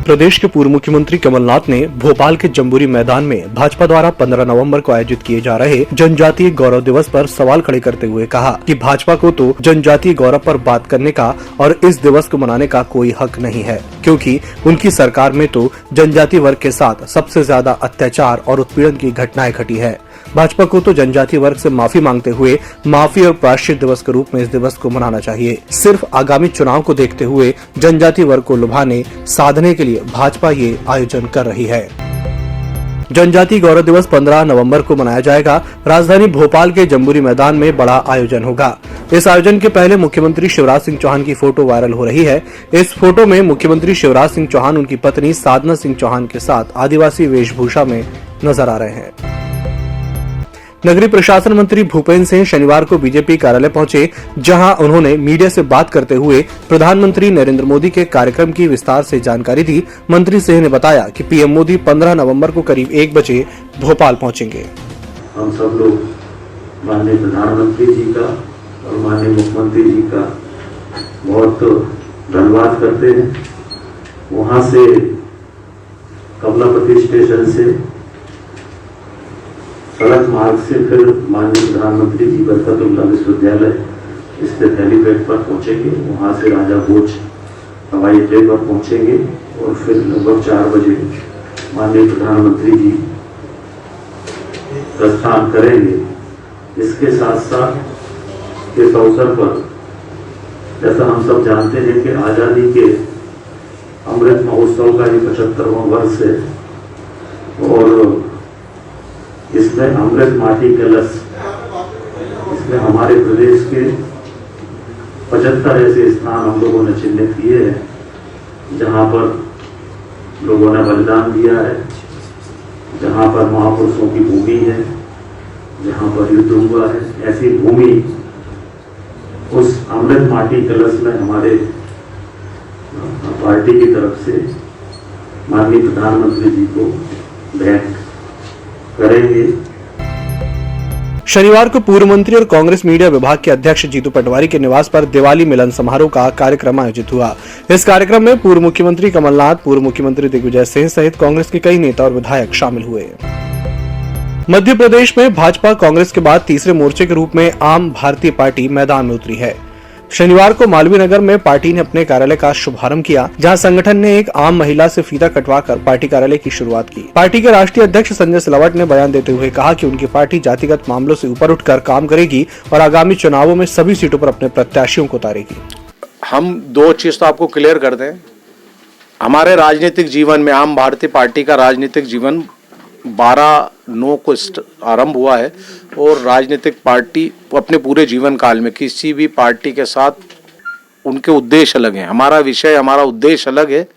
प्रदेश के पूर्व मुख्यमंत्री कमलनाथ ने भोपाल के जम्बूरी मैदान में भाजपा द्वारा 15 नवंबर को आयोजित किए जा रहे जनजातीय गौरव दिवस पर सवाल खड़े करते हुए कहा कि भाजपा को तो जनजातीय गौरव पर बात करने का और इस दिवस को मनाने का कोई हक नहीं है, क्योंकि उनकी सरकार में तो जनजातीय वर्ग के साथ सबसे ज्यादा अत्याचार और उत्पीड़न की घटनाएं घटी है। भाजपा को तो जनजातीय वर्ग से माफी मांगते हुए माफी और प्रायश्चित दिवस के रूप में इस दिवस को मनाना चाहिए। सिर्फ आगामी चुनाव को देखते हुए जनजातीय वर्ग को लुभाने साधने के लिए भाजपा ये आयोजन कर रही है। जनजातीय गौरव दिवस 15 नवंबर को मनाया जाएगा। राजधानी भोपाल के जम्बूरी मैदान में बड़ा आयोजन होगा। इस आयोजन के पहले मुख्यमंत्री शिवराज सिंह चौहान की फोटो वायरल हो रही है। इस फोटो में मुख्यमंत्री शिवराज सिंह चौहान उनकी पत्नी साधना सिंह चौहान के साथ आदिवासी वेशभूषा में नजर आ रहे हैं। नगरीय प्रशासन मंत्री भूपेंद्र सिंह शनिवार को बीजेपी कार्यालय पहुंचे, जहां उन्होंने मीडिया से बात करते हुए प्रधानमंत्री नरेंद्र मोदी के कार्यक्रम की विस्तार से जानकारी दी। मंत्री सिंह ने बताया कि पीएम मोदी 15 नवंबर को करीब 1 बजे भोपाल पहुंचेंगे। हम सब लोग माननीय प्रधानमंत्री जी का और माननीय मुख्यमंत्री जी का बहुत धन्यवाद करते हैं। वहां से कमलापति स्टेशन से सड़क मार्ग से फिर माननीय प्रधानमंत्री जी बरकतुल्लाह विश्वविद्यालय स्थित हेलीपैड पर पहुंचेंगे। वहां से राजा भोज हवाई अड्डे पर पहुंचेंगे और फिर लगभग 4 बजे माननीय प्रधानमंत्री जी प्रस्थान करेंगे। इसके साथ साथ इस अवसर पर जैसा हम सब जानते हैं कि आजादी के अमृत महोत्सव का ये 75वां वर्ष है और इसमें अमृत माटी कलश, इसमें हमारे प्रदेश के 75 ऐसे स्थान हम लोगों ने चिन्हित किए हैं जहां पर लोगों ने बलिदान दिया है, जहां पर महापुरुषों की भूमि है, जहां पर युद्ध हुआ है। ऐसी भूमि उस अमृत माटी कलश में हमारे पार्टी की तरफ से माननीय प्रधानमंत्री जी को भेंट करेंगे। शनिवार को पूर्व मंत्री और कांग्रेस मीडिया विभाग के अध्यक्ष जीतू पटवारी के निवास पर दिवाली मिलन समारोह का कार्यक्रम आयोजित हुआ। इस कार्यक्रम में पूर्व मुख्यमंत्री कमलनाथ, पूर्व मुख्यमंत्री दिग्विजय सिंह सहित कांग्रेस के कई नेता और विधायक शामिल हुए। मध्य प्रदेश में भाजपा कांग्रेस के बाद तीसरे मोर्चे के रूप में आम भारतीय पार्टी मैदान में उतरी है। शनिवार को मालवीय नगर में पार्टी ने अपने कार्यालय का शुभारंभ किया, जहां संगठन ने एक आम महिला से फीता कटवाकर पार्टी कार्यालय की शुरुआत की। पार्टी के राष्ट्रीय अध्यक्ष संजय सिलावट ने बयान देते हुए कहा कि उनकी पार्टी जातिगत मामलों से ऊपर उठकर काम करेगी और आगामी चुनावों में सभी सीटों पर अपने प्रत्याशियों को उतारेगी। हम 2 चीज तो आपको क्लियर कर दें। हमारे राजनीतिक जीवन में आम भारतीय पार्टी का राजनीतिक जीवन 12/9 को आरंभ हुआ है और राजनीतिक पार्टी अपने पूरे जीवन काल में किसी भी पार्टी के साथ उनके उद्देश्य अलग हैं। हमारा विषय, हमारा उद्देश्य अलग है,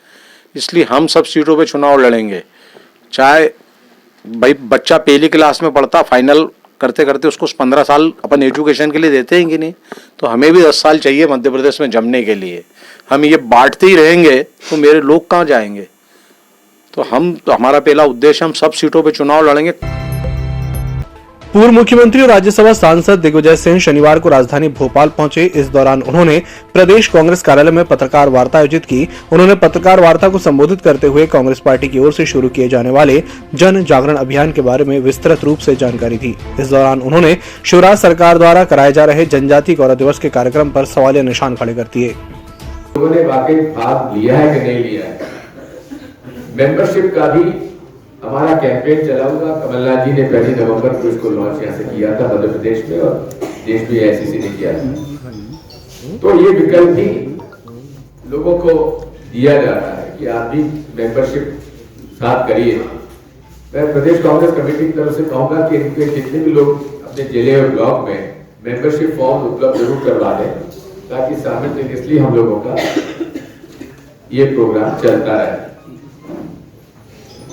इसलिए हम सब सीटों पे चुनाव लड़ेंगे। चाहे भाई बच्चा पहली क्लास में पढ़ता, फाइनल करते करते उसको 15 साल अपन एजुकेशन के लिए देते हैं कि नहीं, तो हमें भी 10 साल चाहिए मध्य प्रदेश में जमने के लिए। हम ये बांटते ही रहेंगे तो मेरे लोग कहाँ जाएंगे? तो हमारा पहला उद्देश्य, हम सब सीटों पे चुनाव लड़ेंगे। पूर्व मुख्यमंत्री और राज्यसभा सांसद दिग्विजय सिंह शनिवार को राजधानी भोपाल पहुंचे। इस दौरान उन्होंने प्रदेश कांग्रेस कार्यालय में पत्रकार वार्ता आयोजित की। उन्होंने पत्रकार वार्ता को संबोधित करते हुए कांग्रेस पार्टी की ओर से शुरू किए जाने वाले जन जागरण अभियान के बारे में विस्तृत रूप से जानकारी दी। इस दौरान उन्होंने शिवराज सरकार द्वारा कराए जा रहे जनजातीय गौरव दिवस के कार्यक्रम पर सवालिया निशान खड़े कर दिए। लोगों ने वाकई भाग लिया है कि नहीं लिया है? मेंबरशिप का भी हमारा कैंपेन चला हुआ। कमलनाथ जी ने 1 नवंबर को इसको लॉन्च यहाँ से किया था मध्य प्रदेश में और देश में आईसीसी ने किया था। तो ये विकल्प भी लोगों को दिया जा रहा है कि आप भी मेंबरशिप साथ करिए। मैं प्रदेश कांग्रेस कमेटी की तरफ से कहूंगा कि इनके जितने भी लोग अपने जिले और ब्लॉक में मेंबरशिप फॉर्म उपलब्ध जरूर करवा दें, ताकि साइमल्टेनियसली हम लोगों का ये प्रोग्राम चलता रहे।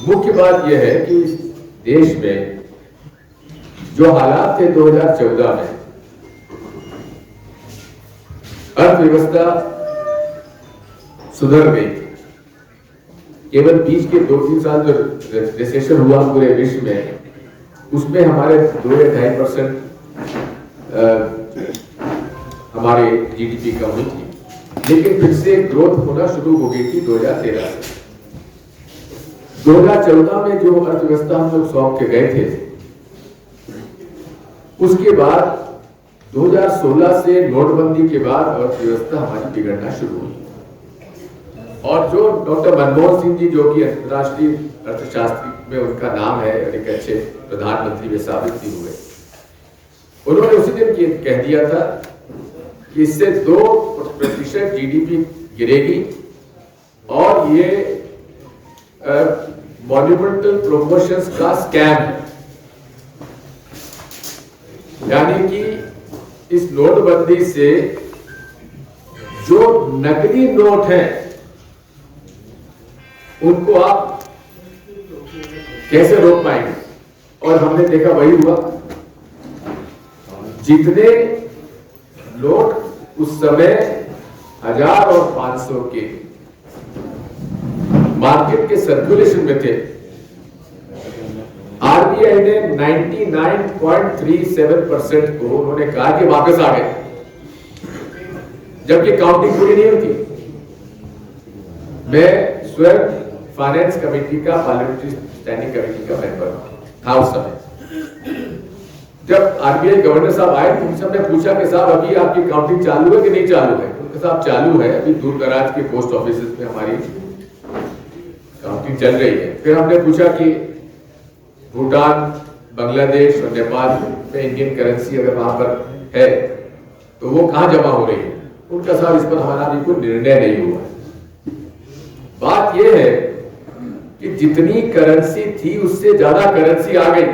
मुख्य बात यह है कि देश में जो हालात थे 2014 में, अर्थव्यवस्था सुधर गई। केवल बीच के 2-3 साल जो रिसेशन हुआ पूरे विश्व में, उसमें हमारे 2-2.5% हमारे जीडीपी कम हुई थी, लेकिन फिर से ग्रोथ होना शुरू हो गई थी 2013 से। 2014 में जो अर्थव्यवस्था हम लोग सौंप के गए थे, उसके बाद 2016 से नोटबंदी के बाद अर्थव्यवस्था हमारी बिगड़ना शुरू हुई। और जो डॉक्टर मनमोहन सिंह जी, जो कि अंतर्राष्ट्रीय अर्थशास्त्री में उनका नाम है और एक अच्छे प्रधानमंत्री में साबित भी हुए, उन्होंने उसी दिन कह दिया था कि इससे 2% जीडीपी गिरेगी और ये मॉन्यूमेंटल प्रोपोर्शंस का स्कैम है। यानी कि इस नोटबंदी से जो नकली नोट हैं उनको आप कैसे रोक पाएंगे? और हमने देखा वही हुआ। जितने नोट उस समय 1000 और 500 के मार्केट के सर्कुलेशन में थे, आरबीआई ने 99.37% को उन्होंने कहा कि वापस आ गए, जबकि काउंटिंग पूरी नहीं होती। मैं स्वयं फाइनेंस कमेटी का, पार्लियामेंट्री स्टैंडिंग कमेटी का मेंबर था उस समय। जब आरबीआई गवर्नर साहब आए तो उनसे हमने पूछा कि साहब अभी आपकी काउंटिंग चालू है कि नहीं चालू है? उनके साहब चालू है, अभी दूर दराज के पोस्ट ऑफिस में हमारी काउंटिंग चल रही है। फिर हमने पूछा कि भूटान, बांग्लादेश और नेपाल में इंडियन करेंसी अगर वहां पर है तो वो कहां जमा हो रही है? उनका साहब इस पर हमारा अभी कोई निर्णय नहीं हुआ। बात यह है कि जितनी करेंसी थी उससे ज्यादा करेंसी आ गई,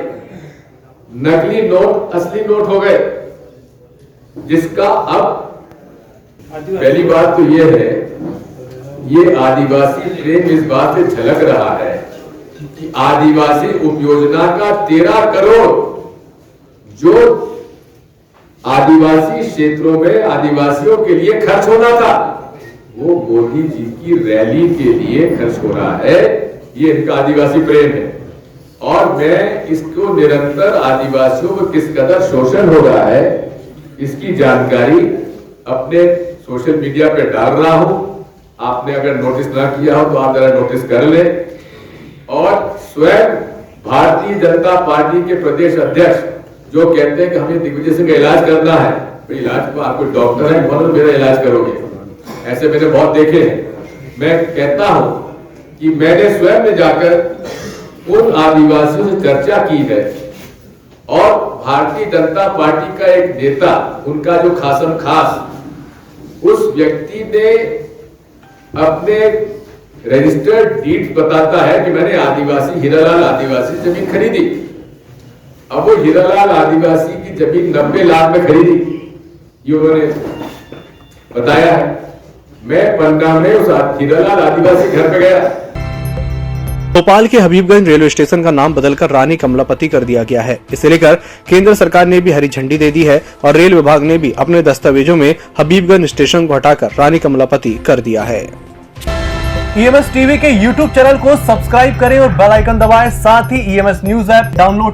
नकली नोट असली नोट हो गए, जिसका अब पहली बात तो यह है, ये आदिवासी प्रेम इस बात से झलक रहा है कि आदिवासी उपयोजना का 13 करोड़ जो आदिवासी क्षेत्रों में आदिवासियों के लिए खर्च होना था, वो मोदी जी की रैली के लिए खर्च हो रहा है। ये इनका आदिवासी प्रेम है। और मैं इसको निरंतर आदिवासियों को किस कदर शोषण हो रहा है इसकी जानकारी अपने सोशल मीडिया पे डाल रहा हूं। आपने अगर नोटिस ना किया हो तो आप जरा नोटिस कर ले। और स्वयं भारतीय जनता पार्टी के प्रदेश अध्यक्ष जो कहते हैं कि हमें दिग्विजय सिंह का इलाज करना है, तो इलाज को आपको डॉक्टर है, कौन मेरा इलाज करोगे? ऐसे मैंने बहुत देखे हैं। मैं कहता हूं कि मैंने स्वयं में जाकर उन आदिवासियों से चर्चा की है और भारतीय जनता पार्टी का एक नेता, उनका जो खासम खास, उस व्यक्ति ने अपने रजिस्टर्ड डीड बताता है कि मैंने आदिवासी हीरालाल आदिवासी जमीन खरीदी। अब वो हीरालाल आदिवासी की जमीन 90 लाख में खरीदी, ये उन्होंने बताया है। मैं पन्ना में उस हीरालाल आदिवासी घर पे गया। भोपाल के हबीबगंज रेलवे स्टेशन का नाम बदलकर रानी कमलापति कर दिया गया है। इसे लेकर केंद्र सरकार ने भी हरी झंडी दे दी है और रेल विभाग ने भी अपने दस्तावेजों में हबीबगंज स्टेशन को हटाकर रानी कमलापति कर दिया है। ईएमएस टीवी के यूट्यूब चैनल को सब्सक्राइब करें और बेल आइकन दबाएं। साथ ही ईएमएस न्यूज ऐप डाउनलोड